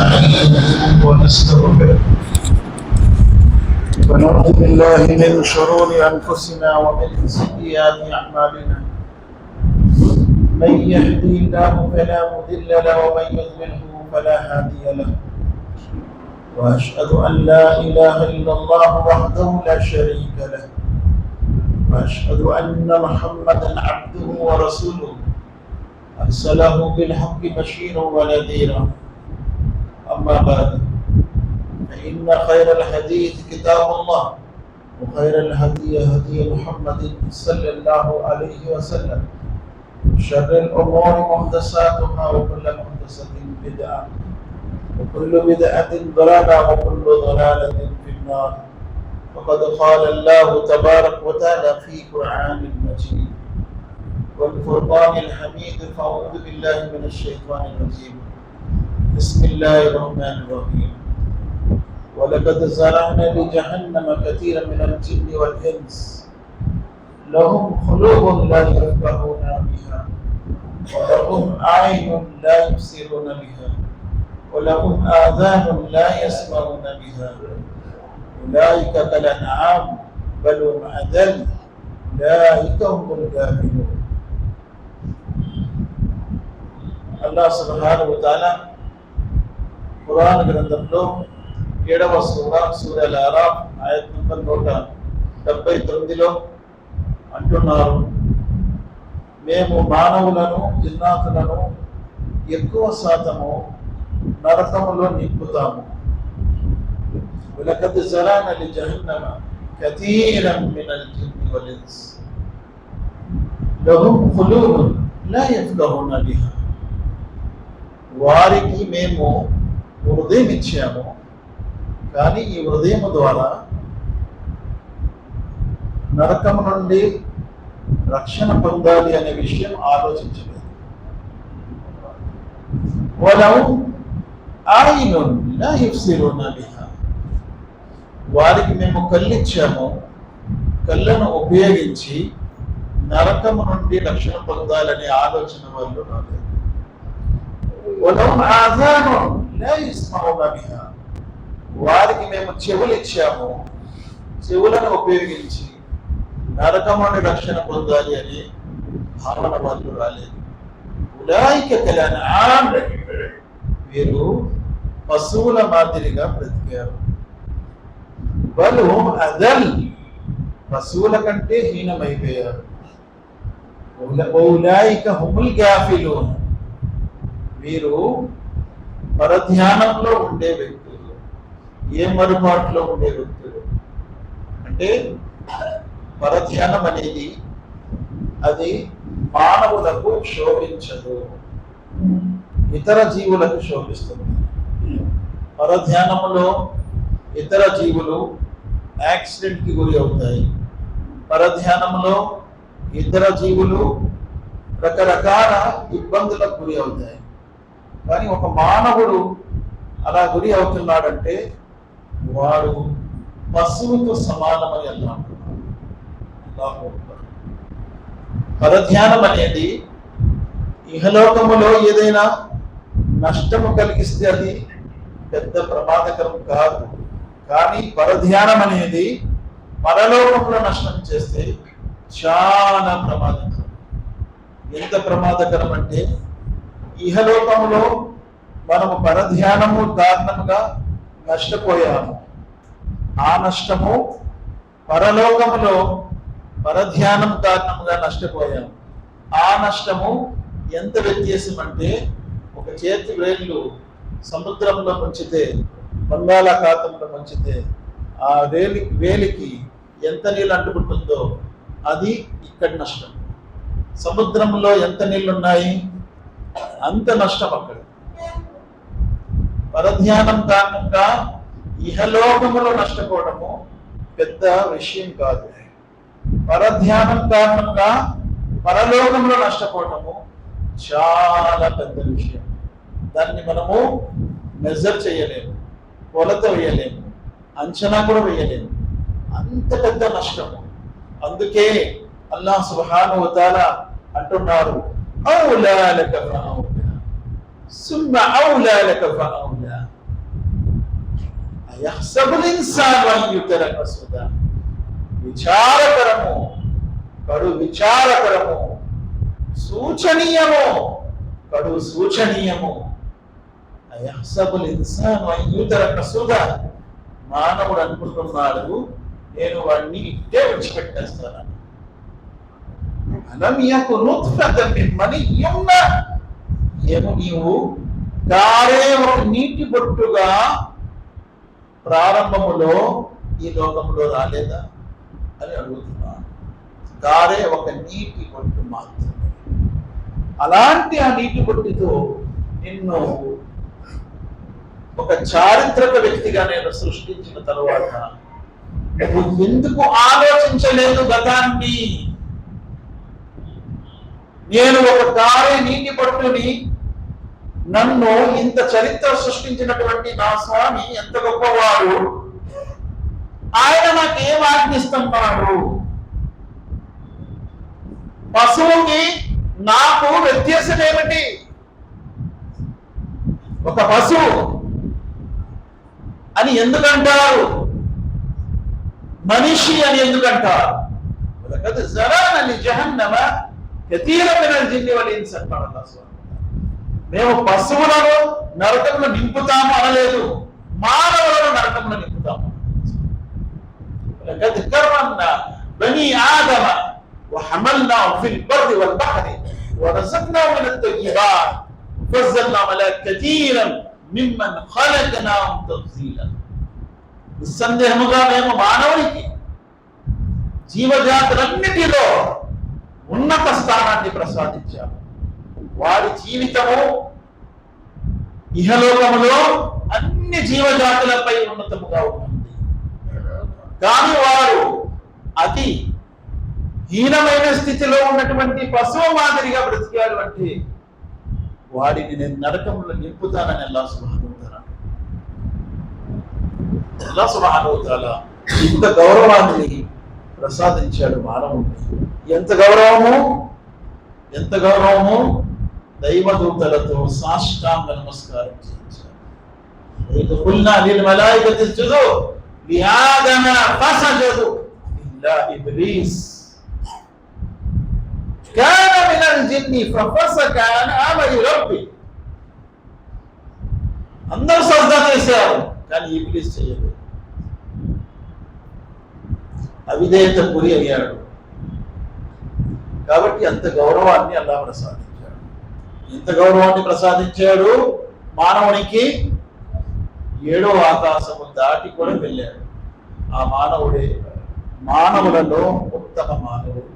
ونستعينه ونستغفره ونعوذ بالله من شرور أنفسنا ومن سيئات أعمالنا. من يهدي الله فلا مضل له ومن يضلله فلا هادي له. وأشهد أن لا إله إلا الله وحده لا شريك له، وأشهد أن محمدا عبده ورسوله أرسله بالحق بشيرا ونذيرا. أما بعد، فإن خير الحديث كتاب الله، وخير الهدي هدي محمد صلى الله عليه وسلم. شر الأمور محدثاتها، وكل محدثة بدعة، وكل بدعة ضلالة، وكل ضلالة في النار. وقد قال الله تبارك وتعالى في قرآن المجيد والفرقان الحميد: فأعوذ بالله من الشيطان الرجيم، بسم الله الرحمن الرحيم. ولقد زرعنا لجهنم كثيرا من الجن والإنس لهم قلوب لا يفقهون بها، ولهم أعين لا يبصرون بها، ولهم آذان لا يسمعون بها. أولئك كالأنعام بل هم أضل، أولئك هم الغافلون. అల్లాహ్ సుబ్హానహు వ తఆలా ఖురాన్ గ్రంథంలో 7వ సూర అల్ అరాఫ్ ఆయత్ నంబర్ 179లో అంటున్నారు: మేము మానవులను జిన్నాతులను ఎక్కువ శాతము నరకములో నింపుతాము. వలకద్ జరాన లిజహన్నమ కతీరన్ మినల్ జిన్ని వల్ ఇన్స్ లహుం ఖులూబున్ లా యఫ్కహూన బిహా. వారికి మేము హృదయం ఇచ్చాము, కానీ ఈ హృదయం ద్వారా నరకం నుండి రక్షణ పొందాలి అనే విషయం ఆలోచించలేదు. వలహుం అయ్యున్ లా యబ్సిరూన బిహా. వారికి మేము కళ్ళిచ్చాము, కళ్ళను ఉపయోగించి నరకం నుండి రక్షణ పొందాలనే ఆలోచన వాళ్ళు రాలేదు. వలహుం ఆజానున్ లా యస్మౌన బిహా. వారికి మేము చెవులు ఇచ్చాము, చెవులను ఉపయోగించి నరకం నుండి రక్షణ పొందాలి అని భావన వాళ్ళు రాలేదు. ఉలైక కల్అన్ఆమ్, వీరు పశువుల మాదిరిగా బ్రతికారు. బల్ హుమ్ అదల్, పశువుల కంటే హీనమైపోయారు. ఉలైక హుముల్ గాఫిలూన్, వీరు పరధ్యానంలో ఉండే వ్యక్తులు, ఏ మరుపాటులో ఉండే వ్యక్తులు. అంటే పరధ్యానం అనేది అది మానవులకు శోభించదు, ఇతర జీవులకు శోభిస్తుంది. పరధ్యానములో ఇతర జీవులు యాక్సిడెంట్కి గురి అవుతాయి. పరధ్యానములో ఇతర జీవులు రకరకాల ఇబ్బందులకు గురి అవుతాయి. కానీ ఒక మానవుడు అలా గురి అవుతున్నాడంటే వాడు పశువుతో సమానమని అల్లాహ్ అంటున్నాడు. పరధ్యానం అనేది ఇహలోకములో ఏదైనా నష్టము కలిగిస్తే అది పెద్ద ప్రమాదకరం కాదు. కానీ పరధ్యానం అనేది పరలోకంలో నష్టం చేస్తే చాలా ప్రమాదకరం. ఎంత ప్రమాదకరం అంటే, ఇహలోకములో మనము పరధ్యానము కారణముగా నష్టపోయాము, ఆ నష్టము పరలోకములో పరధ్యానం కారణముగా నష్టపోయాము. ఆ నష్టము ఎంత వ్యత్యాసం అంటే, ఒక చేతి వేళ్ళు సముద్రంలో ముంచితే, బంగాళాఖాతంలో ముంచితే ఆ వేలికి ఎంత నీళ్ళు అంటుకుంటుందో అది ఇక్కడి నష్టం. సముద్రంలో ఎంత నీళ్లున్నాయి అంత నష్టం అక్కడ. పరధ్యానం కారణంగా ఇహలోకములో నష్టపోవడము పెద్ద విషయం కాదు. పరధ్యానం కారణంగా పరలోకంలో నష్టపోవడము చాలా పెద్ద విషయం. దాన్ని మనము మెజర్ చేయలేము, కొలత వేయలేము, అంచనా కూడా వేయలేము. అంత పెద్ద నష్టము. అందుకే అల్లాహ్ సుబ్హానహు వ తఆలా అంటున్నారు, ఔలా లక ఫఔలా సుమ్మ ఔలా లక ఫఔలా. అయహ్సబుల్ ఇన్సాను అన్ యుతరక సుదా, విచారకరము, కడు విచారకరము, సూచనీయము, కడు సూచనీయము. అయహ్సబుల్ ఇన్సాను అన్ యుతరక సుదా, మానవుడు అనుకుంటున్నాడు నేను వాడిని ఇట్టే విడిచిపెట్టేస్తాను. అలం యకు నుత్ఫతన్ మిన్ మనియ్యున్న, ఏమో నీవు కారే ఒక నీటి బొట్టుగా ప్రారంభములో ఈ లోకంలో రాలేదా అని అడుగుతున్నాను. కారే ఒక నీటి బొట్టు మాత్రమే. అలాంటి ఆ నీటి బొట్టుతో నిన్ను ఒక చారిత్రక వ్యక్తిగా నేను సృష్టించిన తరువాత నువ్వు ఎందుకు ఆలోచించలేదు గతాన్ని? నేను ఒక కారే నీటి బొట్టుని, నన్ను ఇంత చరిత్ర సృష్టించినటువంటి నా స్వామి ఎంత గొప్పవాడు, ఆయన నాకేం ఆజ్ఞిస్తున్నాడు? పశువుకి నాకు వ్యత్యాసం ఏమిటి? ఒక పశువు అని ఎందుకంటారు, మనిషి అని ఎందుకంటారు? మేము పశువులను నరకంలో నింపుతాము అనలేదు, మానవులను నరకంలో నింపుతాము. బనీ ఆదమ وحملناهم في البر والبحر ورزقناهم من الطيبات وفضلناهم على كثير ممن خلقنا تفضيلا. నిస్సందేహముగా మేము మానవునికి జీవజాతులన్నిటిలో ఉన్నత స్థానాన్ని ప్రసాదించాము. వారి జీవితము ఇహలోకములో అన్ని జీవజాతులపై ఉన్నతముగా ఉంటుంది. కానీ వారు అతి హీనమైన స్థితిలో ఉన్నటువంటి పశువు మాదిరిగా బ్రతికాడు అంటే వాడిని నేను నరకంలో నింపుతానని అల్లాహ్ సుబ్హానహు వ తఆలా ఇంత గౌరవాన్ని ప్రసాదించాడు మానవుడిని. ఎంత గౌరవము! దైవదూతలతో సాష్టాంగ నమస్కారం చేయించారు. ఖుల్నా లిల్ మలాయికతి ఇస్జుదు లిఆదమ ఫసజదు ఇల్లా ఇబ్లీస్ కాన మినల్ జిన్ని ఫఫసక అన్ అమ్రి రబ్బి. అందరూ సజ్దా చేశారు, కానీ ఇబ్లీస్ చేయలేదు. అవిధేయత గురి అయ్యాడు. కాబట్టి అంత గౌరవాన్ని అల్లాహ్ ప్రసాదించాడు. ఎంత గౌరవాన్ని ప్రసాదించాడు మానవునికి? 7వ ఆకాశము దాటి కూడా వెళ్ళాడు. ఆ మానవుడే మానవులలో ఉత్తమ మానవుడు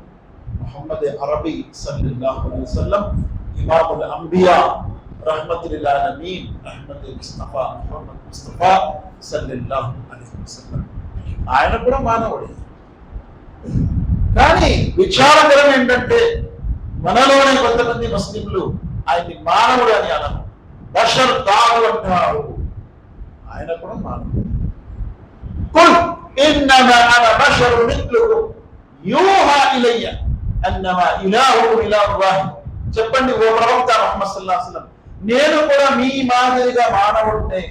ముహమ్మద్ అరబీ సల్లల్లాహు అలైహి వసల్లం, ఇమాముల్ అంబియా రహ్మతుల్ ఆలమీన్ ముహమ్మద్ ముస్తఫా సల్లల్లాహు అలైహి వసల్లం. ఆయన కూడా మానవుడే. కానీ విచారకరం ఏంటంటే మనలోనే కొంతమంది ముస్లింలు ఆయన్ని మానవుడు అని అనరు, బషర్ కాదు అంటారు. ఆయన కూడా మానవుడు. కుల్ ఇన్నమా అన బషరు మిత్లుకుం యూహా ఇలయ్య అన్నమా ఇలాహుకుం ఇలాహున్ వాహిద్. చెప్పండి ఓ ప్రవక్త ముహమ్మద్ సల్లల్లాహు అలైహి వసల్లం, నేను కూడా మీ మాదిరిగా మానవుడినే,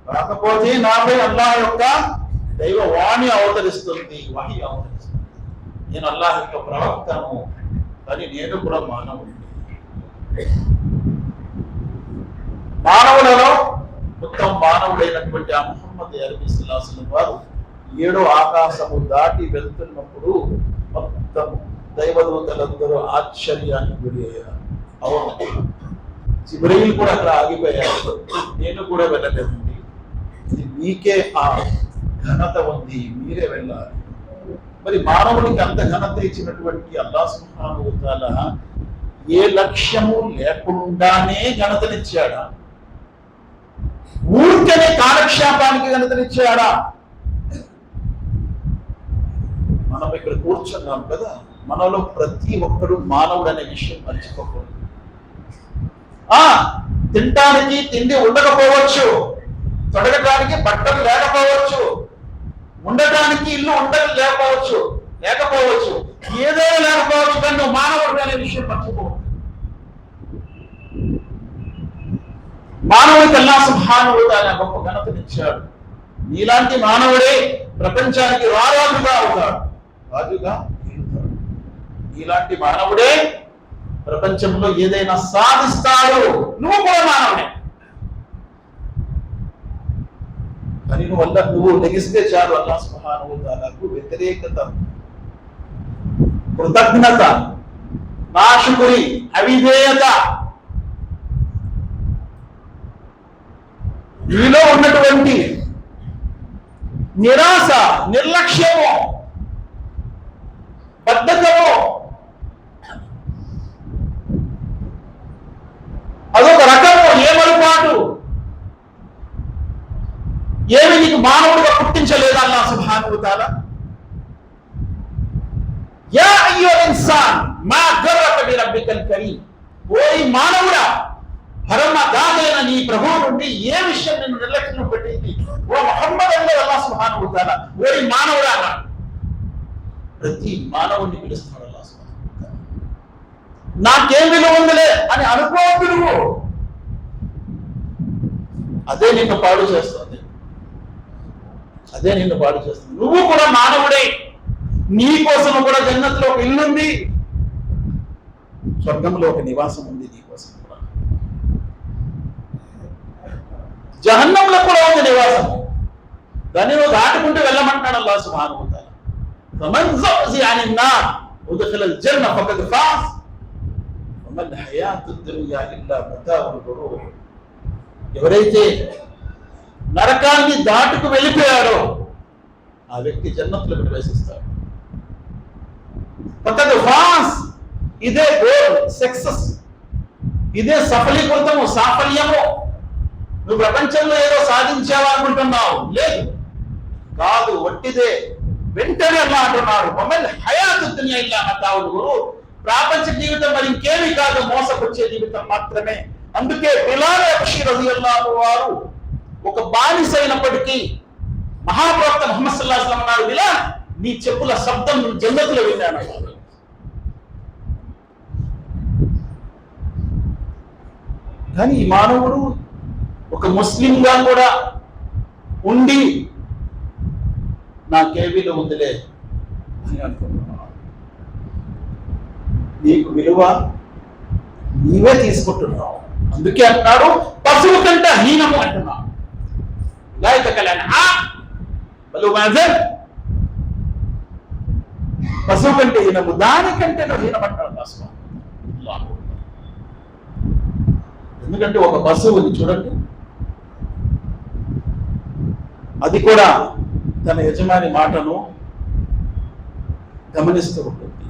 కాకపోతే నాపై అల్లాహ్ యొక్క దైవ వాణి అవతరిస్తుంది, వహీ అవతరిస్తుంది. నేను అల్లాహ్ యొక్క ప్రవక్తను, కానీ నేను కూడా మానవుడిని. మానవులలో మొత్తం మానవుడైనటువంటి ఆ ముహమ్మద్ అరబీ సల్లల్లాహు అలైహి వసల్లం వారు 7వ ఆకాశము దాటి వెళ్తున్నప్పుడు మొత్తం దైవదూతలందరూ ఆశ్చర్యానికి గురి అయ్యారు. అవును, జిబ్రీల్ కూడా అక్కడ ఆగిపోయారు. నేను కూడా వెళ్ళలేదండి, ఇది మీకే ఆ ఘనత ఉంది, మీరే వెళ్ళాలి. మరి మానవునికి అంత ఘనత ఇచ్చినటువంటి అల్లాహ్ సుబ్హానహు వ తఆలా ఏ లక్ష్యము లేకుండానే ఘనతనిచ్చాడా? ఊరికనే కాలక్షేపానికి ఘనతనిచ్చాడా? మనం ఇక్కడ కూర్చున్నాం కదా, మనలో ప్రతి ఒక్కరు మానవుడు అనే విషయం మర్చిపోకూడదు. తినటానికి తిండి ఉండకపోవచ్చు, తొడగటానికి బట్టలు లేకపోవచ్చు, ఉండటానికి ఇల్లు లేకపోవచ్చు, ఏదైనా లేకపోవచ్చు, కానీ నువ్వు మానవుడు అనే విషయం మర్చిపోవద్దు. మానవుడికి అల్లాహ్ సుబ్హానహు వ తఆలా గొప్ప ఘనతనిచ్చాడు. నీలాంటి మానవుడే ప్రపంచానికి రాజుగా అవుతాడు, రాజుగా ఎదుగుతాడు. నీలాంటి మానవుడే ప్రపంచంలో ఏదైనా సాధిస్తాడు. నువ్వు కూడా మానవుడే, కానీ నువ్వు లెగిస్తే చాలు అల్లాహ్ సుబ్హానహు వ తఆలాకు వ్యతిరేకత, కృతజ్ఞత, నాశుకురి, అవిధేయత, నీలో ఉన్నటువంటి నిరాశ, నిర్లక్ష్యము, బద్ధకము, అదొక రకము ఏమరుపాటు, ఏమి నీకు మానవుడిగా పుట్టించలేదు అల్లాహ్ సుబ్హానహు వ తఆలా. యా అయ్యుహల్ ఇన్సాన్ మా గర్రక బిరబ్బికల్ కరీం, ఓ మానవుడా, పరమదాదైన నీ ప్రభువు నుండి ఏ విషయం నిన్ను నిర్లక్ష్యం పెట్టింది? ఓ ముహమ్మద్ అన్నాడు అల్లాహ్ సుబ్హానహు వ తఆలా. ఓ మానవుడా అన్నాడు. ప్రతి మానవుడిని పిలుస్తున్నాడు అల్లాహ్ సుబ్హానహు వ తఆలా. నాకేం విలువ ఉందిలే అని అనుకోవద్దు నువ్వు, అదే నిన్ను పాడు చేస్తుంది, అదే నిన్ను పాడు చేస్తుంది. నువ్వు కూడా మానవుడే, నీ కోసం కూడా జన్నత్లో ఒక ఇల్లు ఉంది, స్వర్గంలో ఒక నివాసం ఉంది నీ కోసం కూడా, జహన్నంలో కూడా ఉంది నివాసం. దాన్ని నువ్వు దాటుకుంటూ వెళ్ళమంటాడు అల్లాహ్ సుబ్హానహు వ తఆలా. ఫమన్ జుహ్జిహ అనిన్ నార్ ఉద్ఖిలల్ జన్న ఫఖద్ ఫాజ్ వమల్ హయాతుద్ దున్యా ఇల్లా మతాఉల్ గురూర్. ఎవరైతే నరకాన్ని దాటుకు వెళ్ళిపోయాడో ఆ వ్యక్తి జన్నత్లో ప్రవేశిస్తాడు. ఫఖద్ ఫాజ్, ఇదే గోల్, సక్సెస్, ఇదే సఫలీకృతము, సాఫల్యము. నువ్వు ప్రపంచంలో ఏదో సాధించావనుకుంటున్నావు, లేదు, కాదు, వట్టిదే. వెంటనే అలా అంటున్నాడు, మమ్మల్ని హయాతుద్ దున్యా ఇల్లా మతాఉల్ గురూర్, ప్రాపంచ జీవితం మరి ఇంకేమీ కాదు, మోసపుచ్చే జీవితం మాత్రమే. అందుకే బిలాల్ హబషీ రలియల్లాహు వారు ఒక బానిస అయినప్పటికీ మహాప్రవక్త ముహమ్మద్ సల్లల్లాహు అలైహి వసల్లం అన్నారు, బిలాల్ నీ చెప్పుల శబ్దం జన్నతులో విన్నాను. కానీ ఈ మానవుడు ఒక ముస్లింగా కూడా ఉండి నాకే విలువ ఉందిలే అని అనుకుంటున్నాను. నీకు విలువ నీవే తీసుకుంటున్నావు. అందుకే అంటున్నాడు పశువు కంటే హీనము అంటున్నావు. పశువు కంటే హీనము, దానికంటే నువ్వు హీనమంటాడు. ఎందుకంటే ఒక పశువుని చూడండి, అది కూడా తన యజమాని మాటను గమనిస్తూ ఉంటుంది.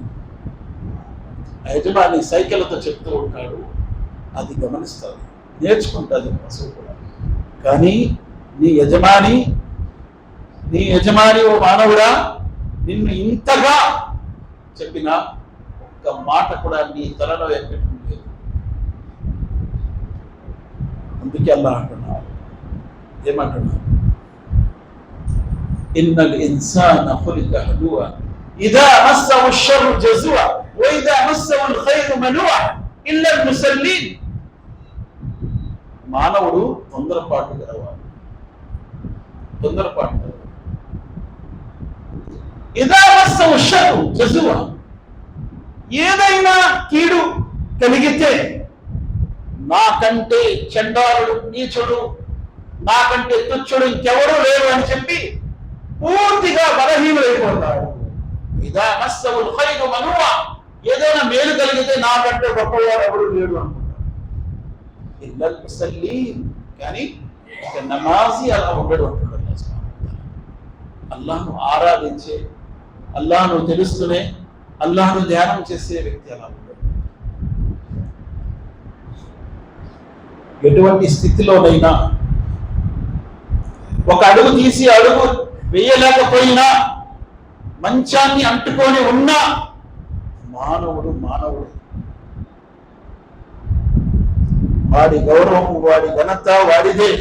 ఆ యజమాని సైకిల్తో చెప్తూ ఉంటాడు, అది గమనిస్తుంది, నేర్చుకుంటుంది పశువు కూడా. కానీ నీ యజమాని ఓ మానవుడా నిన్ను ఇంతగా చెప్పినా ఒక్క మాట కూడా నీ తలలో ఎక్కడం లేదు. అందుకే అల్లాహ్ అంటున్నారు, ఏమంటున్నారు, ఇన్నల్ ఇన్సాన ఖులిక హలువా ఇదా మస్సహు షర్రు జజువా వ ఇదా మస్సహుల్ ఖైరు మనువా ఇల్లల్ ముసల్లీన్. మానవుడు తొందరపాటు గలవాడు, తొందరపాటు గలవాడు. ఇదా మస్సహు షర్రు జజువా, ఏదైనా కీడు కలిగితే నాకంటే చండాలుడు, నీచుడు, నాకంటే తుచ్చుడు ఇంకెవడూ లేరు అని చెప్పి పూర్తిగా బలహీనులైపోతాడు. ఇదా మస్సహుల్ ఖైరు మనువా, ఏదైనా మేలు కలిగితే నాకంటే గొప్పవాడు ఎవడు లేడు అనుకుంటాడు. ఇల్లల్ ముసల్లీన్, కానీ ఒక నమాజీ అలా ఉండడు అంటున్నాడు అల్లాహ్ సుబ్హానహు వ తఆలా. అల్లాహ్ను ఆరాధించే, అల్లాహ్ను తెలుస్తూనే అల్లాహ్ను ధ్యానం చేసే వ్యక్తి అలా ఉండడు. ఎటువంటి స్థితిలోనైనా ఒక అడుగు తీసి అడుగు వేయలేకపోయినా, మంచాన్ని అంటుకొని ఉన్నా మానవుడు మానవుడు. వాడి గౌరవం, వాడి ఘనత వాడిదే.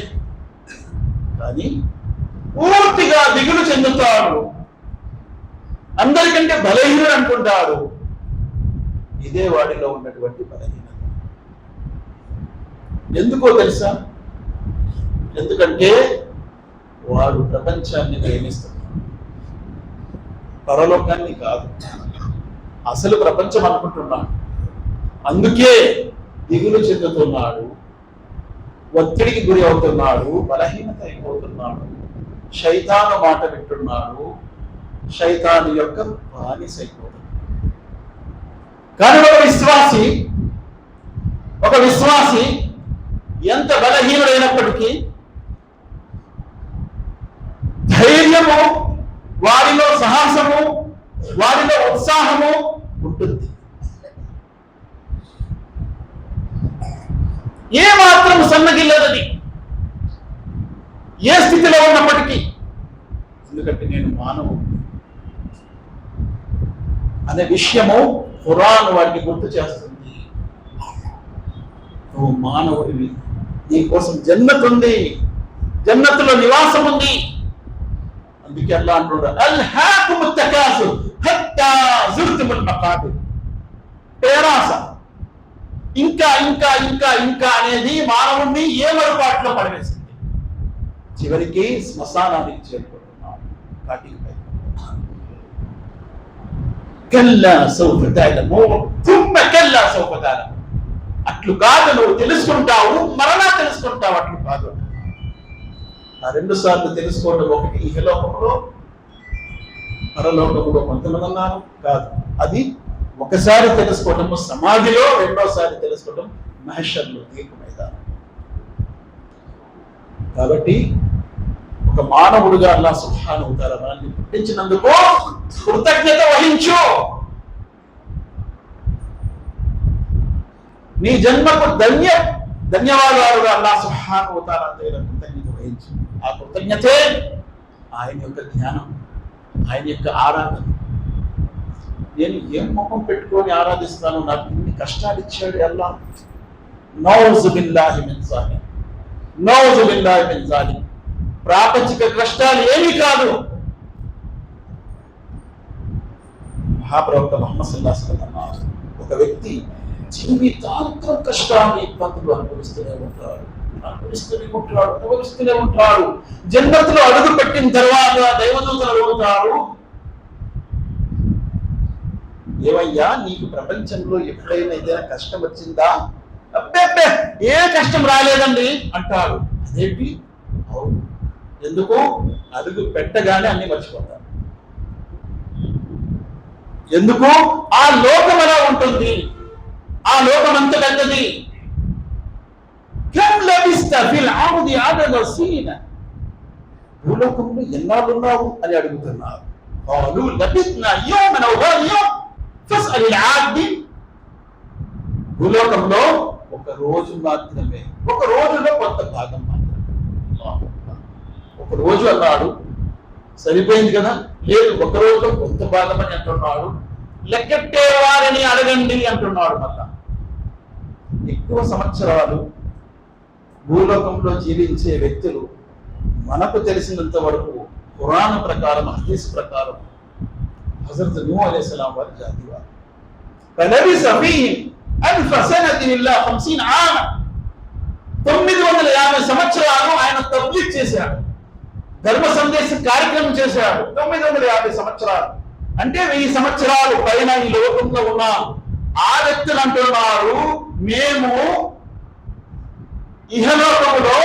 కానీ పూర్తిగా దిగులు చెందుతాడు, అందరికంటే బలహీనుడు అనుకుంటాడు. ఇదే వాడిలో ఉన్నటువంటి బలహీనత. ఎందుకో తెలుసా? ఎందుకంటే వాడు ప్రపంచాన్ని ప్రేమిస్తున్నాడు, పరలోకాన్ని కాదు. అసలు ప్రపంచం అనుకుంటున్నాడు. అందుకే దిగులు చెందుతున్నాడు, ఒత్తిడికి గురి అవుతున్నాడు, బలహీనత అయిపోతున్నాడు, శైతాను మాట వింటున్నాడు, శైతాను యొక్క బానిస అయిపోతున్నాడు. కానీ ఒక విశ్వాసి ఎంత బలహీనుడైనప్పటికీ ధైర్యము, వారిలో సాహసము, వారిలో ఉత్సాహము ఉంటుంది. ఏ మాత్రం సన్నగిల్లదని ఏ స్థితిలో ఉన్నప్పటికీ, ఎందుకంటే నేను మానవుడు అనే విషయము ఖురాన్ వారికి గుర్తు చేస్తుంది. నువ్వు మానవుడివి, నీ కోసం జన్నత్ ఉంది, జన్నతులో నివాసం ఉంది. అందుకే అల్లాహ్ అంటున్నాడు, అల్హాకుముత్ తకాసుర్ హత్తా జుర్తుముల్ మకాబిర్. పేరాస, ఇంకా ఇంకా ఇంకా ఇంకా అనేది మానవుణ్ణి ఏ మరుపాట్లో పడవేసింది. చివరికి శ్మశానానికి చేరుకుంటున్నాడు, కాటికి పై. కల్లా సౌఫ తఅలమూన్ థుమ్మ కల్లా సౌఫ తఅలమూన్. అట్లు కాదు, నువ్వు తెలుసుకుంటావు, మరలా తెలుసుకుంటావు. అట్లు కాదు. ఆ 2 సార్లు తెలుసుకోవడం, ఒకటి ఇహలోకంలో, పరలోకంలో కొంతమంది అన్నారు కాదు. అది ఒకసారి తెలుసుకోవటము సమాధిలో, రెండోసారి తెలుసుకోవటం మహషర్లో, తీర్పు మైదానం. కాబట్టి ఒక మానవుడిగా అల్లాహ్ సుబ్హానహు వ తఆలా మనల్ని పుట్టించినందుకు కృతజ్ఞత వహించు. నీ జన్మకు ధన్యవాదాలుగా అల్లాహ్ సుబ్హానహు వ తఆలా దగ్గర కృతజ్ఞత వహించు. ఆ కృతజ్ఞతే ఆయన యొక్క ధ్యానం, ఆయన యొక్క ఆరాధన. నేను ఏం ముఖం పెట్టుకొని ఆరాధిస్తాను, నాకు ఇన్ని కష్టాలు ఇచ్చాడు అల్లాహ్. నౌజు బిల్లాహి మిన్ జాలిమ్, నౌజు బిల్లాహి మిన్ జాలిమ్. ప్రాపంచిక కష్టాలు ఏమీ కాదు. మహాప్రవక్త ముహమ్మద్ సల్లల్లాహు అలైహి వసల్లం అన్నారు, ఒక వ్యక్తి జీవితాంతం కష్టాలు, ఇబ్బందులు అనుభవిస్తూనే ఉంటాడు. జన్నతులో అడుగు పెట్టిన తర్వాత దైవదూతలు అడుగుతారు, ఏమయ్యా నీకు ప్రపంచంలో ఎప్పుడైనా ఏదైనా కష్టం వచ్చిందా? అబ్బే ఏ కష్టం రాలేదండి అంటారు. అదేంటి? అవును. ఎందుకు? అడుగు పెట్టగానే అన్ని మర్చిపోతారు. ఎందుకు? ఆ లోకం ఎలా ఉంటుంది, ఆ లోకం అంత పెద్దది. భూలోకంలో ఎన్నాళ్ళున్నావు అని అడుగుతున్నారు. భూలోకంలో ఒక రోజు మాత్రమే, ఒక రోజులో కొంత భాగం మాత్రమే. ఒక రోజు అన్నాడు, సరిపోయింది కదా? లేదు, ఒక రోజులో కొంత భాగం అని అంటున్నాడు. లెక్కెట్టే వారిని అడగండి అంటున్నాడు. మళ్ళా ఎక్కువ సంవత్సరాలు భూలోకంలో జీవించే వ్యక్తులు మనకు తెలిసినంత వరకు ఖురాన్ ప్రకారం, హదీస్ ప్రకారం హజరత్ నూహ్ అలైహిస్సలాం వారి జాతి వారు. ఫలబిస ఫీహిమ్ అల్ఫ సనతిన్ ఇల్లా 50 ఆమ. 950 సంవత్సరాలు ఆయన తబ్లీగ్ చేశాడు, ధర్మ సందేశ కార్యక్రమం చేశాడు. 950 సంవత్సరాలు అంటే 1000 సంవత్సరాలు పైన ఈ లోకంలో ఉన్నాం. ఆ వ్యక్తులు అంటున్నారు, మేము ఇహలోకములో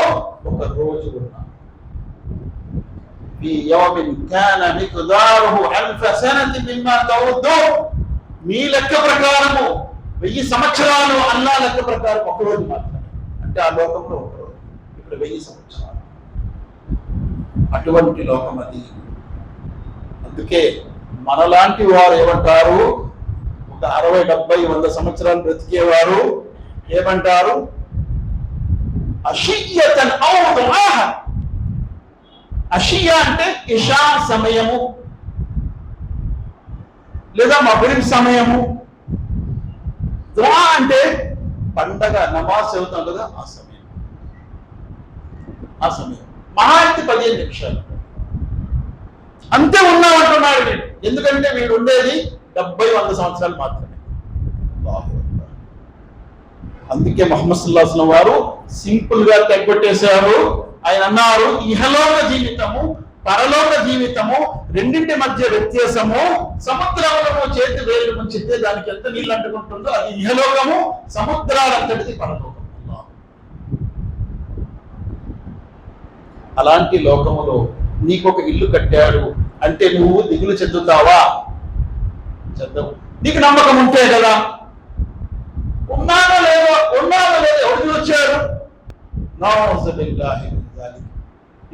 ఒక రోజు ఉన్నాం. في يوم كان مقداره 1000 سنة مما تعدون. మీ లెక్క ప్రకారము 1000 సంవత్సరాలు, అల్లా లెక్క ప్రకారం ఒక రోజు మాత్రమే. అంటే ఆ లోకంలో ఒక రోజు, ఇప్పుడు 1000 సంవత్సరాలు. అటువంటి లోకం అది. అందుకే మనలాంటి వారు ఏమంటారు, ఒక 60, 70, 100 సంవత్సరాలు బ్రతికేవారు ఏమంటారు, అషియ్యతన్ ఔ దుఆహ. అషియా అంటే ఇషా సమయము లేదా మగ్రిబ్ సమయము. దుఆ అంటే పండగ నమాజ్ చదువుతాం కదా, ఆ సమయం మహా అయితే 15 నిమిషాలు అంతే ఉన్నామంటున్నాడు వీడు. ఎందుకంటే వీడు ఉండేది 70-100 సంవత్సరాలు మాత్రమే. అందుకే ముహమ్మద్ సల్లల్లాహు అలైహి వసల్లం వారు సింపుల్ గా తగ్గొట్టేశారు. ఆయన అన్నారు, ఇహలోక జీవితము పరలోక జీవితము రెండింటి మధ్య వ్యత్యాసము సముద్రంలో చేతి వేలు ముంచితే దానికి ఎంత నీళ్ళు అంటుకుంటుందో అది ఇహలోకము, సముద్రాలంతటిది పరలోకము. అలాంటి లోకములో నీకొక ఇల్లు కట్టాడు అంటే నువ్వు దిగులు చెందుతావా? చెందవు. నీకు నమ్మకం ఉంటే కదా. ఉన్నానో లేదో ఎవరు వచ్చారు?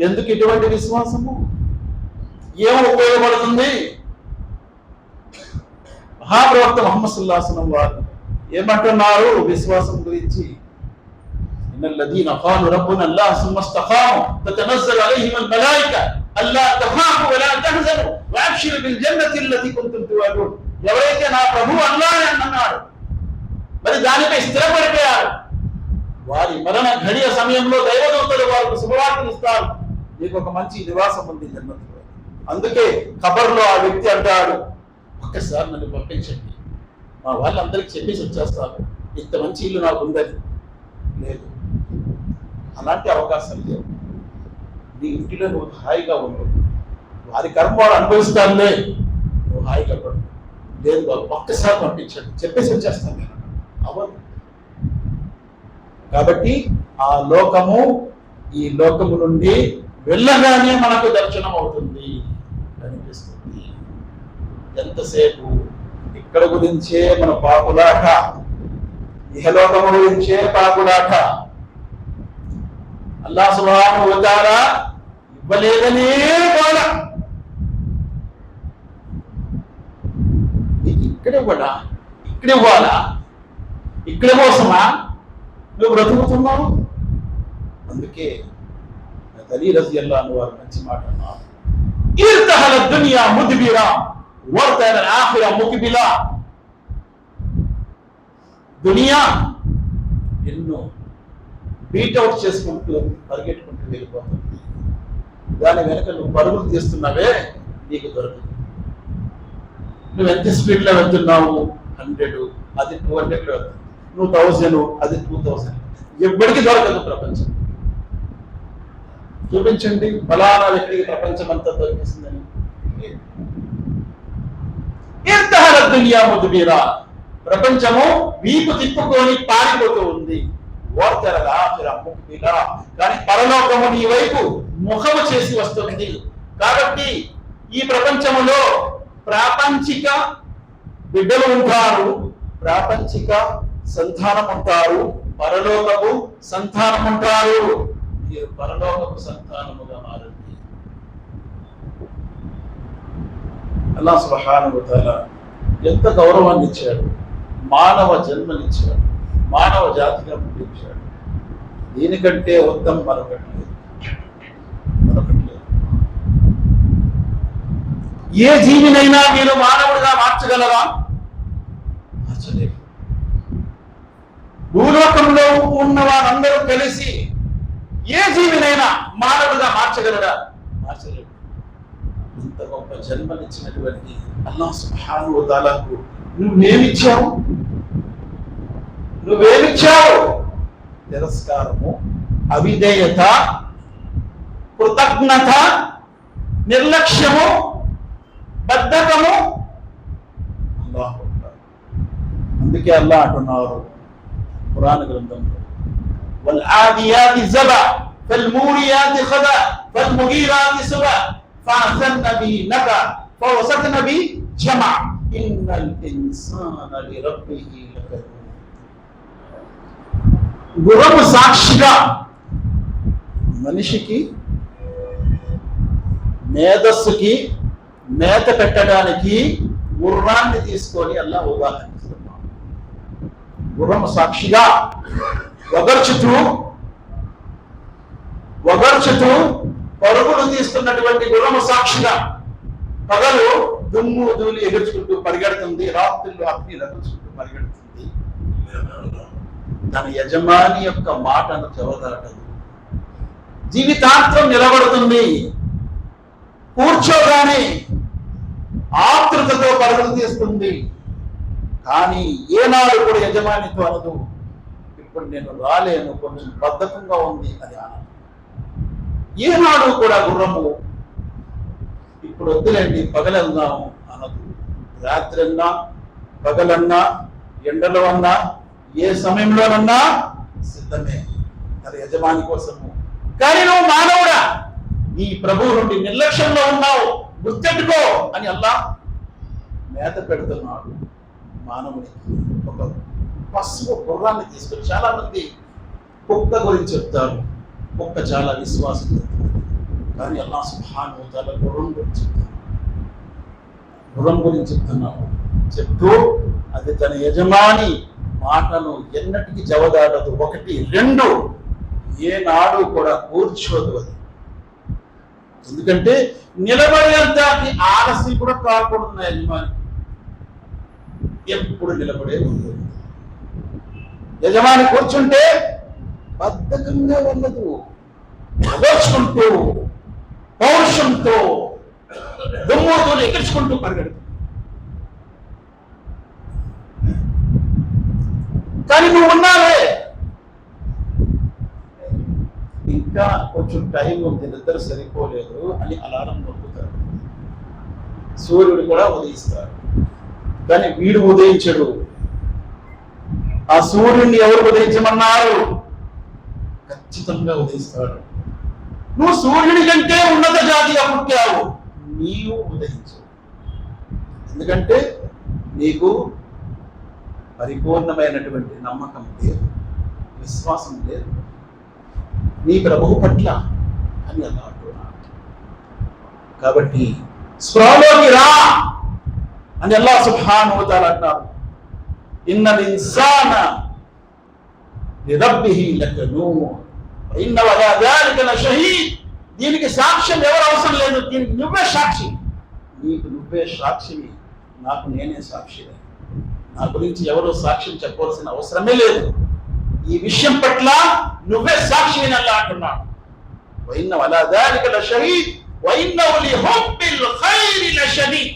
ఎందుకు ఇటువంటి విశ్వాసము? ఏం ఉపయోగపడుతుంది? మహాప్రవక్త ముహమ్మద్ సల్లల్లాహు అలైహి వసల్లం వారు ఏమంటున్నారు విశ్వాసం గురించి? ఇన్నల్లదీన ఖాలు రబ్బునా అల్లాహ్ సుమ్మ ఇస్తఖాము తతనజ్జలు అలైహిముల్ మలాయిక అల్లా తఖాఫు వలా తహజను వఅబ్షిరు బిల్ జన్నతి అల్లతి కుంతుం తుఅదూన్. ఎవరైతే నా ప్రభువు అల్లాహ్ అని అన్నాడు, మరి దానిపై స్థిరపడిపోయారు, వారి మరణ ఘడియ సమయంలో దైవదూతలు వారికి శుభవార్తలు ఇస్తారు, నీకు ఒక మంచి నివాసం ఉంది జన్నతులో. అందుకే ఖబర్లో ఆ వ్యక్తి అంటాడు, ఒక్కసారి నన్ను పంపించండి, మా వాళ్ళందరికీ చెప్పేసి వచ్చేస్తాను, ఇంత మంచి ఇల్లు నాకు ఉందని. లేదు, అలాంటి అవకాశాలు లేవు. నీ ఇంటిలో నువ్వు హాయిగా ఉండు, వారి కర్మ వాడు అనుభవిస్తానులే, నువ్వు హాయిగా పడు. లేదు బాబు, ఒక్కసారి పంపించండి, చెప్పేసి వచ్చేస్తాను నేను. అవ్వదు. కాబట్టి ఆ లోకము ఈ లోకము నుండి వెళ్ళగానే మనకు దర్శనం అవుతుంది, కనిపిస్తుంది. ఎంతసేపు ఇక్కడ గురించే మన పాకులాట, ఇహలోకము గురించే పాకులాట. అల్లాహ్ సుబ్హానహు వ తఆలా ఇవ్వలేదనే గోల. నీకు ఇక్కడ ఇవ్వడా? ఇక్కడ ఇవ్వాలా? ఇక్కడ కోసమా నువ్వు బ్రతుకుతున్నావు? అందుకే అలీ రజియల్లాహు అన్హు వారు మంచి మాట అన్నారు, ఇర్తహల దునియా ముద్బిరా వర్తన ఆఖిర ముక్బిలా. దునియా ఎన్నో బీట్అవుట్ చేసుకుంటూ పరిగెట్టుకుంటూ వెళ్ళిపోతుంది, దాని వెనక నువ్వు పరుగులు తీస్తున్నావే, నీకు దొరకదు. నువ్వు ఎంత స్పీడ్లో వెళ్తున్నావు? 100, అది 200లో వెళ్తుంది. నువ్వు 1000, అది 2000. ఎవ్వడికి దొరకదు ప్రపంచం. చూపించండి ఫలానా వ్యక్తికి ప్రపంచం అంతా దొరికిస్తుందని. ఇంతహల దునియా ముద్బిరా, ప్రపంచము వీపు తిప్పుకొని పారిపోతూ ఉంది. కానీ పరలోకము నీ వైపు ముఖము చేసి వస్తుంది. కాబట్టి ఈ ప్రపంచములో ప్రాపంచిక బిడ్డలు ఉంటారు, ప్రాపంచిక సంతానం ఉంటారు, పరలోకపు సంతానం ఉంటారు. మీరు పరలోకపు సంతానముగా మారండి. అల్లాహ్ సుబ్హానహు వ తఆలా ఎంత గౌరవాన్ని ఇచ్చాడు, మానవ జన్మనిచ్చాడు, మానవ జాతిగా పుట్టించాడు. దీనికంటే ఉత్తమం మరొకటి లేదు. ఏ జీవినైనా మీరు మానవుడిగా మార్చగలరా? మార్చలేరు. భూలోకంలో ఉన్న వారందరూ కలిసి ఏ జీవినైనా మానవుడిగా మార్చగలరా? మార్చలేరు. ఇంత గొప్ప జన్మనిచ్చినటువంటి అల్లాహ్ సుబ్హానహు వ తఆలాకు నువ్వేమిచ్చావు? తిరస్కారము, అవిధేయత, కృతజ్ఞత, నిర్లక్ష్యము, బద్ధకము. అల్లాహ్ అక్బర్. అందుకే అల్లాహ్ అంటున్నారు ఖురాన్ గ్రంథంలో, వల్ ఆదియాతి జబా ఫల్ మూరియాతి ఖదా ఫల్ ముగీరాతి సుబా ఫఅసన్న బి నబా ఫవసత్న బి జమా ఇన్నల్ ఇన్సాన లిరబ్బిహి లకనూద్. గుర్రము సాక్షిగా మనిషికి మేధస్సుకి మేత పెట్టడానికి గుర్రాన్ని తీసుకొని అల్లాహ్ ఉదాహరిస్తున్నాడు. గుర్రము సాక్షిగా వగర్చుతూ పరుగులు తీస్తున్నటువంటి గుర్రము సాక్షిగా పగలు దుమ్ము ధూళి ఎగుర్చుకుంటూ పరిగెడుతుంది, రాత్రులు అగ్ని రగుల్చుకుంటూ పరిగెడుతుంది. తన యజమాని యొక్క మాటను చెవదాటదు, జీవితాంతం నిలబడుతుంది. కూర్చోగానే ఆతృతతో పరుగులు తీస్తుంది, కానీ ఏనాడు కూడా యజమానితో అనదు ఇప్పుడు నేను రాలేను, కొంచెం బద్ధకంగా ఉంది అని అనదు. ఏనాడు కూడా గుర్రము ఇప్పుడు వద్దులేండి పగలెళ్దాము అనదు. రాత్రన్నా పగలన్నా ఎండలో అన్నా ఏ సమయంలోనన్నా సిద్ధమే తన యజమాని కోసము. కానీ నువ్వు మానవుడా, నీ ప్రభువు నుండి నిర్లక్ష్యంలో ఉన్నావు, గుర్తెట్టుకో అని అల్లా మేత పెడుతున్నాడు మానవునికి. ఒక పసుపు గుర్రాన్ని తీసుకొని, చాలా మంది కుక్క గురించి చెప్తారు, కుక్క చాలా విశ్వాసం చెప్తారు, కానీ అల్లాహ్ సుబ్హానహు వ తఆలా గుర్రం గురించి చెప్తున్నాడు. చెప్తూ అది తన యజమాని మాటను ఎన్నటికీ జవదాడదు. 1, 2 ఏనాడు కూడా కూర్చోదు అది. ఎందుకంటే నిలబడేంతకి ఆలస్యం కూడా కాకూడదు నా యజమానికి. ఎప్పుడు నిలబడే ఉంటుంది. యజమాని కూర్చుంటే బద్ధకంగా వెళ్ళదు, ఓర్చుకుంటూ పౌరుషంతో దుమ్ముతో ఎక్కించుకుంటూ పరిగెడుతుంది. కానీ నువ్వు ఉన్నావే, ఇంకా కొంచెం టైం ఉంది, నిద్ర సరిపోలేదు అని అలారం నొక్కుతాడు. సూర్యుడు కూడా ఉదయిస్తాడు, కానీ వీడు ఉదయించడు. ఆ సూర్యుడిని ఎవరు ఉదయించమన్నారు? ఖచ్చితంగా ఉదయిస్తాడు. నువ్వు సూర్యుడి కంటే ఉన్నత జాతిగా పుట్టావు, నీవు ఉదయించు. ఎందుకంటే నీకు పరిపూర్ణమైనటువంటి నమ్మకం లేదు, విశ్వాసం లేదు నీ ప్రభువు పట్ల అని అలా అంటున్నాడు. కాబట్టి స్పృహలోకి రా అని అల్లాహ్ సుబ్హానహు వ తఆలా అంటారు. ఇన్నల్ ఇన్సాన లిరబ్బిహి లకనూన్ వ ఇన్నహు అలా జాలిక లషహీద్. దీనికి సాక్ష్యం ఎవరు అవసరం లేదు, దీనికి నువ్వే సాక్షి. నీకు నువ్వే సాక్షివి, నాకు నేనే సాక్షిని. నా గురించి ఎవరో సాక్ష్యం చెప్పవలసిన అవసరమే లేదు. ఈ విషయం పట్ల నువ్వే సాక్షి అని అల్లాహ్ అంటున్నాడు. వ ఇన్నహు అలా జాలిక లషహీద్ వ ఇన్నహు లిహుబ్బిల్ ఖైరి లషదీద్.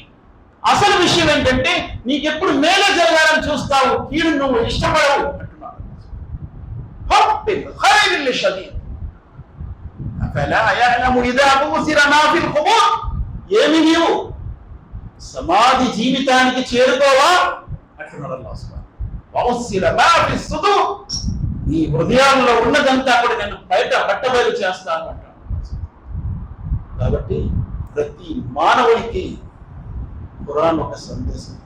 అసలు విషయం ఏంటంటే నీకెప్పుడు మేలు జరగాలని చూస్తావు, కీడు నువ్వు ఇష్టపడవు అంటున్నాడు. హుబ్బిల్ ఖైరి లషదీద్ అఫలా యఅలము ఇదా బుసిర మా ఫిల్ ఖుబూర్. ఏమి నీవు సమాధి జీవితానికి చేరుకోవా అంటున్నాడు అల్లాహ్ సుబ్హానహు. వౌసిర మా ఫిస్ సుదూర్. నీ హృదయాల్లో ఉన్నదంతా కూడా నేను బయట బట్టబయలు చేస్తాను అంటాడు. కాబట్టి ప్రతి మానవునికి ఖురాన్ ఒక సందేశం.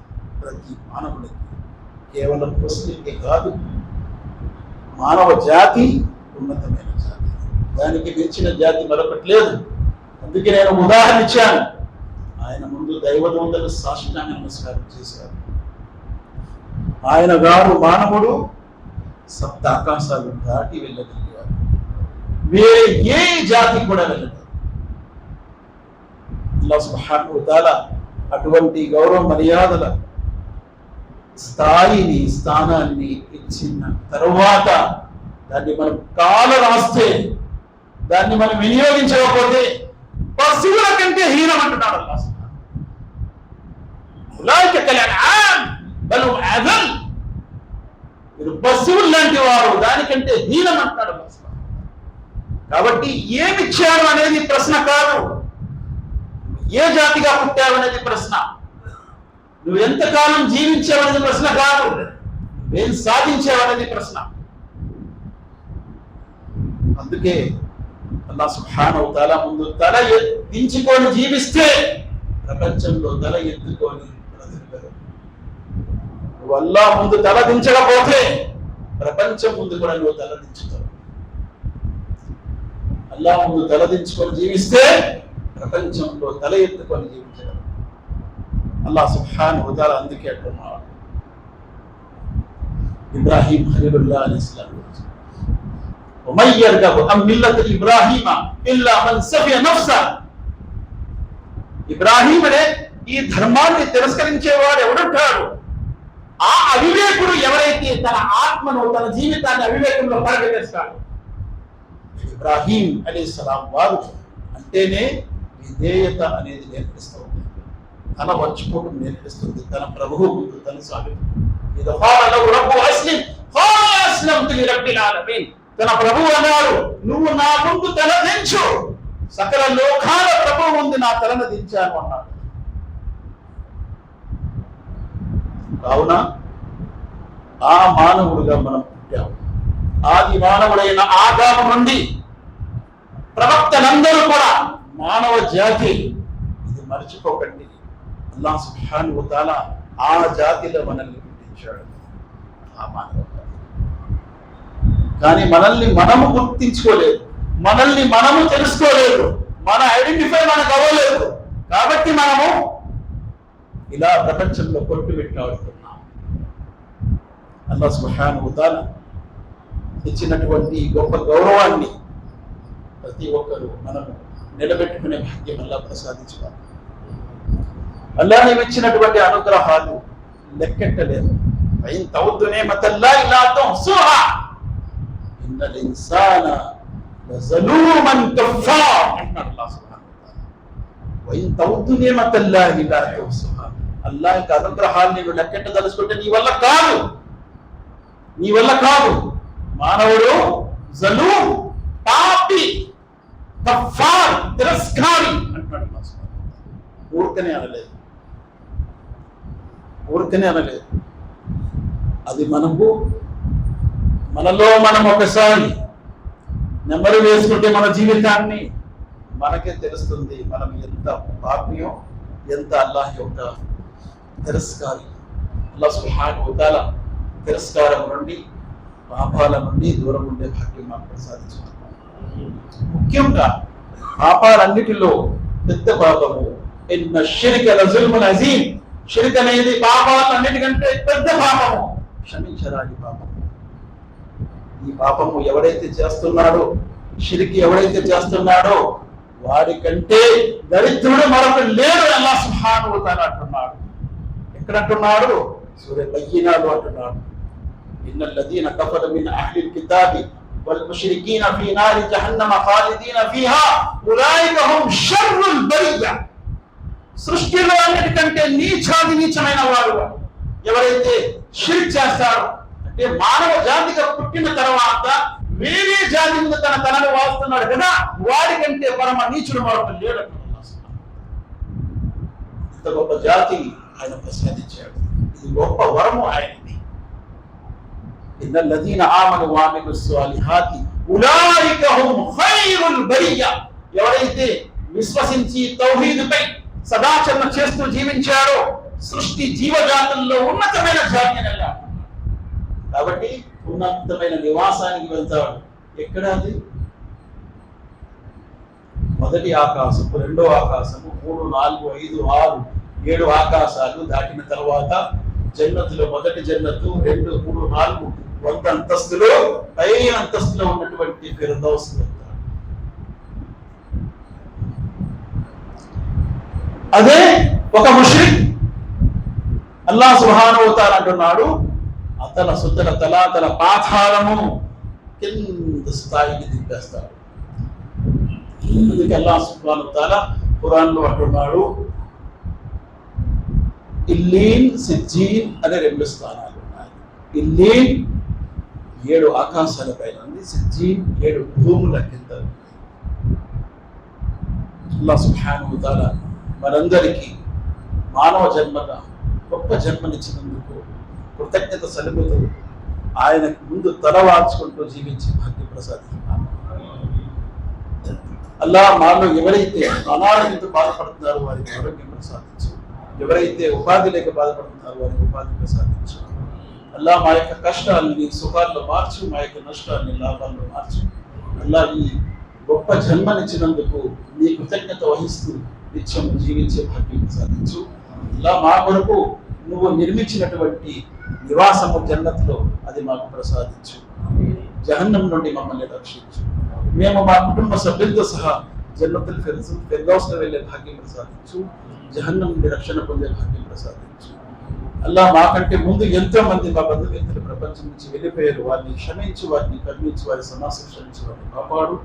ప్రతి మానవుడికి, కేవలం ముస్లింకి కాదు, మానవ జాతి ఉన్నతమైన జాతి, దానికి మించిన జాతి మరొకటి లేదు. అందుకే నేను ఉదాహరణ ఇచ్చాను. ఆయన ముందు దైవదూతలు సాష్టాంగ నమస్కారం చేశారు. ఆయన గారు మానవుడు సప్త ఆకాశాలు దాటి వెళ్ళగలిగారు, వేరే ఏ జాతి కూడా వెళ్ళదు. అల్లాహ్ సుబ్హానహు వ తఆలా అటువంటి గౌరవ మర్యాదల స్థానాన్ని ఇచ్చిన తరువాత దాన్ని మనం కాల రాస్తే, దాన్ని మనం వినియోగించకపోతే పశువుల కంటే హీనం అంటున్నాడు అల్లాహ్ సుబ్హానహు. ఉలైక కల్ అన్ఆమ్ బల్ హుమ్ అదల్. మీరు పశువులు లాంటి వారు, దానికంటే హీనం అంటున్నాడు అల్లాహ్ సుబ్హానహు. కాబట్టి ఏమిచ్చారు అనేది ప్రశ్న కాదు, ఏ జాతిగా పుట్టావు అనేది ప్రశ్న. నువ్వు ఎంతకాలం జీవించావనేది ప్రశ్న కాదు, నువ్వేం సాధించావనేది ప్రశ్న. అందుకే అల్లాహ్ సుబ్హానహు వ తఆలా ముందు తల దించుకొని జీవిస్తే ప్రపంచంలో తల ఎత్తుకొని బ్రతకగలవు. నువ్వు అల్లాహ్ ముందు తల దించకపోతే ప్రపంచం ముందు కూడా నువ్వు తల దించుతావు. అల్లాహ్ ముందు తల దించుకొని జీవిస్తే ప్రపంచంలో తల ఎత్తుకొని జీవించగలరు. అల్లాహ్ సుబ్హానహు వ తఆలా అందుకే అంటున్నాడు, ఇబ్రాహీం ఖలీలుల్లాహ్ అలైహిస్సలాం, వమన్ యర్గబు అన్ మిల్లతి ఇబ్రాహీమ ఇల్లా మన్ సఫియ నఫ్స. ఇబ్రాహీం అనే ఈ ధర్మాన్ని తిరస్కరించేవాడు ఎవడుంటాడు? ఆ అవివేకుడు ఎవరైతే తన ఆత్మను, తన జీవితాన్ని అవివేకంలో పరిగెత్తిస్తాడు. ఇబ్రాహీం అలైహిస్సలాం వారు అంటేనే విధేయత అనేది నేర్పిస్తుంది, తన వంచుకోవడం నేర్పిస్తుంది, తన ప్రభువు ముందు తన సాగు. తన ప్రభువు అన్నారు, నువ్వు నా ముందు తల దించు, సకల లోకాల ప్రభువు ఉంది నా తలను దించాను అన్నాడు. కావున ఆ మానవుడుగా మనం పుట్టాము. ఆది మానవుడైన ఆదాము నుండి ప్రవక్తలందరూ కూడా మానవ జాతి. ఇది మర్చిపోకండి. అల్లాహ్ సుబ్హానహు వ తఆలా ఆ జాతిలో మనల్ని పుట్టించాడు, ఆ మానవ జాతి. కానీ మనల్ని మనము గుర్తించుకోలేదు, మనల్ని మనము తెలుసుకోలేదు, మన ఐడెంటిఫై మనకు అవ్వలేదు. కాబట్టి మనము ఇలా ప్రపంచంలో కొట్టుమిట్టాడుతున్నాం. అల్లాహ్ సుబ్హానహు వ తఆలా ఇచ్చినటువంటి గొప్ప గౌరవాన్ని ప్రతి ఒక్కరూ మనము నిలబెట్టుకునే భాగ్యం అల్లాహ్ ప్రసాదించాలి. అల్లాహ్ నీవు ఇచ్చినటువంటి అనుగ్రహాలు లెక్కెట్టలేదు. ఇన్ తౌద్దు నిమతల్లాహి లా tuhsuha ఇన్నల్ ఇన్సాన లజలూమన్ కఫార్ అన్నాడు అల్లాహ్ సుబ్హానహు వ తఆలా. ఇన్ తౌద్దు నిమతల్లాహి లా tuhsuha. అల్లాహ్ యొక్క అనుగ్రహాన్ని నీవు లెక్కెట్టదలుచుకుంటే నీ వల్ల కాదు, నీ వల్ల కాదు. మానవుడు జలూమ్, పాపి, కఫార్, తిరస్కారి అంటున్నాడు అల్లాహ్ సుబ్హానహు వ తఆలా. ఊరికనే అనలేదు, ఊరికనే అనలేదు. అది మనలో మనం ఒకసారి నెమరు వేసుకుంటే మన జీవితాన్ని మనకే తెలుస్తుంది. మనం ఎంత పాపియో, ఎంత అల్లాహ్ యొక్క తిరస్కారి. అల్లాహ్ సుబ్హానహు వ తఆలా తిరస్కారం నుండి, పాపాల నుండి దూరం ఉండే భాగ్యం మనం ప్రసాదించాలి. ముఖ్యంగా పాపాలన్నిటిలో పెద్ద పాపము ఇన్న షిర్క లజుల్మున్ అజీమ్. షిర్క్ అనేది పాపాలన్నిటికంటే పెద్ద పాపము, క్షమించరాని పాపము. ఈ పాపము ఎవడైతే చేస్తున్నాడో, షిర్క్ ఎవడైతే చేస్తున్నాడో వాడికంటే దరిద్రుడు మరొక లేడు అల్లాహ్ సుబ్హానహు వ తఆలా అంటున్నాడు. ఎక్కడంటున్నాడు? సూర బయ్యినాలో అంటున్నాడు. ఇన్నల్ లదీన కఫరు మిన్ అహ్లిల్ కితాబి వల్ ముష్రికీన ఫీ నారి జహన్నమ ఖాలిదీన ఫీహా ఉలైక హుమ్ షర్రుల్ బరియా. సృష్టిలో అన్నిటికంటే నీచమైన వాడు ఎవరైతే షిర్క్ చేస్తారో, అంటే మానవ జాతిగా పుట్టిన తర్వాత వేరే జాతి మీద తన తలను వాస్తున్నాడు కదా, వాడికంటే పరమ నీచుడు మరొక లేడు. ఇంత గొప్ప జాతి ఆయన ప్రసాదించాడు. ఇది గొప్ప వరము ఆయనది. ఇన్నల్ లదీన ఆమను వఅమిలుస్ సాలిహాతి ఉలైక హుమ్ ఖైరుల్ బరియా. ఎవరైతే విశ్వసించి తౌహీదుపై సదాచరణ చేస్తూ జీవించాడో సృష్టి జీవజాతుల్లో ఉన్నతమైన జాతి అని. కాబట్టి ఉన్నతమైన నివాసానికి వెళ్తాడు. ఎక్కడ అది? మొదటి ఆకాశము, రెండో ఆకాశము, 3, 4, 5, 6, 7 ఆకాశాలు దాటిన తర్వాత జన్నతులో మొదటి జన్నతు, 2, 3, 4 వంద అంతస్తులో పైన అంతస్తులో ఉన్నటువంటి ఫిర్దౌస్ వెళ్తాడు. అదే ఒక ముష్రిక్ అల్లాహ్ సుబ్హానహు వ తఆలా అంటున్నాడు, అతల సుతల తలాతల పాతాళము కింద స్థాయికి దింపేస్తాడు. అందుకే అల్లాహ్ సుబ్హానహు వ తఆలా ఖురాన్ లో అంటున్నాడు, ఇల్లీన్, సిజ్జీన్ అనే 2 స్థానాలు ఉన్నాయి. ఇల్లీన్ 7 ఆకాశాల పైన ఉంది, సిజ్జీన్ 7 భూముల కింద. అల్లాహ్ సుబ్హానహు వ తఆలా మనందరికీ మానవ జన్మగా గొప్ప జన్మనిచ్చినందుకు కృతజ్ఞత సలుపుతూ ఆయనకు ముందు తలవాల్చుకుంటూ జీవించి భాగ్యం ప్రసాదిస్తున్నాను. అల్లాహ్ మాలో ఎవరైతే అనారోగ్యంతో బాధపడుతున్నారో వారికి ఆరోగ్యం ప్రసాదించు, ఎవరైతే ఉపాధి లేక బాధపడుతున్నారో వారికి ఉపాధి ప్రసాదించు. అల్లాహ్ మా యొక్క కష్టాన్ని సుఖాల్లో మార్చు, మా యొక్క నష్టాన్ని లాభాల్లో మార్చు. అల్లాహ్ ఈ గొప్ప జన్మనిచ్చినందుకు నీ కృతజ్ఞత వహిస్తూ నిత్యం జీవించే భాగ్యం ప్రసాదించు. ఇలా మా కొరకు నువ్వు నిర్మించినటువంటి నివాసము జన్నతులో అది మాకు ప్రసాదించు. జహన్నం నుండి మమ్మల్ని రక్షించు. మేము మా కుటుంబ సభ్యులతో సహా జన్నతుల్ ఫిర్దౌస్లో వెళ్ళే భాగ్యం ప్రసాదించు. జహన్నం నుండి రక్షణ పొందే భాగ్యం ప్రసాదించు. అల్లా మాకంటే ముందు ఎంతో మంది మా బంధుమిత్రులు ప్రపంచం నుంచి వెళ్ళిపోయారు. వారిని క్షమించు, వారిని కరుణించు, వారి సమాసం క్షమించు, వారిని కాపాడు.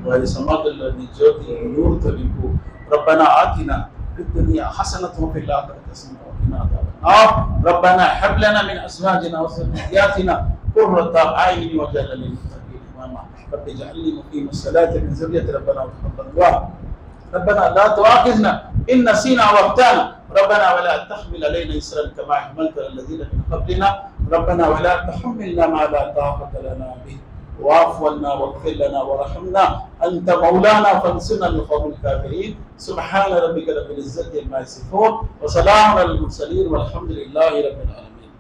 వారి సమాధుల్లో నీ జ్యోతి నూరుతో నింపు. ربنا آتنا في الدنيا حسنة وفي الآخرة حسنة وقنا عذاب النار. ربنا هب لنا من أزواجنا وذرياتنا قرة أعين واجعلنا للمتقين إماما. رب اجعلني مقيم الصلاة من ذريتي ربنا وتقبل دعاء. ربنا لا تؤاخذنا إن نسينا أو أخطأنا ربنا ولا تحمل علينا إصرا كما حملت على الذين من قبلنا ربنا ولا تحملنا ما لا طاقة لنا به واعف عنا واغفر لنا وارحمنا أنت مولانا فانصرنا على القوم الكافرين سبحان ربك رب العزة عما يصفون وسلام على المرسلين والحمد لله رب العالمين.